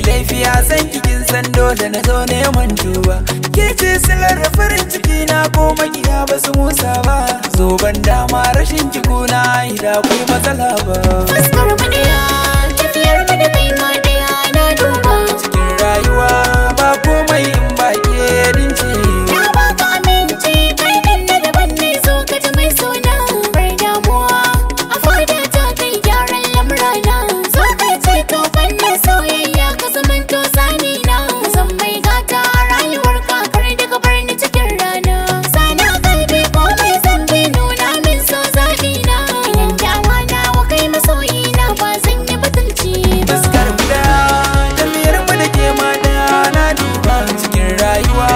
nayi laifi a san kikin san dole na zo neman duba. Ke ce silar farin ciki na ko makiya ba su musa ba. Zoban dama rashin kikuna da akwai matsala ba. Fuskar mu daya, tafiyar mu da kai ma daya na duba. Cikin rayuwa ba komai in ba ke dince. Na baka aminci kai din na daban ne, zo ka ji mai suna. Bar damuwa a fada ta kai gyaran lamurana. Zo ka ce to fannin soyayya ka zamanto sani na. Zan mai gata a rayuwar ka, kar da ka bar ni cikin rana. Sana kalbi komai zan bi, nuna min so zaɓi na. Idan dawa na wa kai masoyi na, ba zan yi batulci ba. Fuskar mu daya, tafiyar mu da ke ma daya na duba. Cikin rayuwa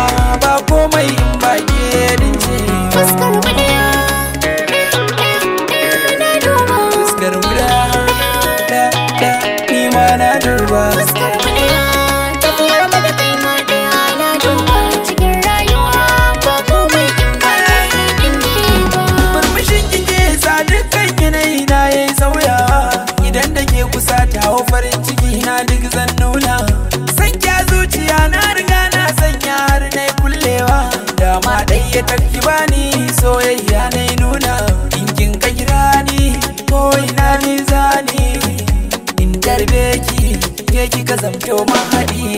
ba komai in ba ke dince. Fuskar mu daya, na duba. Fuskar mu daya, ni ma na duba. Fuskar mu daya, tafiyar mu da kai ma daya na duba. Cikin rayuwa ba komai in ba kai din ne ba. Murmushin kike sa dukkan yanayi na yayi sauyawa. Idan da ke kusa ta hau farin ciki na duk zan nuna. San kya zuciya na riga na sanya har na kullewa. Dama ɗaya taki bani soyayya na nuna. In kin ka kira ni ko ina ni zani. In tarbe ki ke kika zamto mahaɗi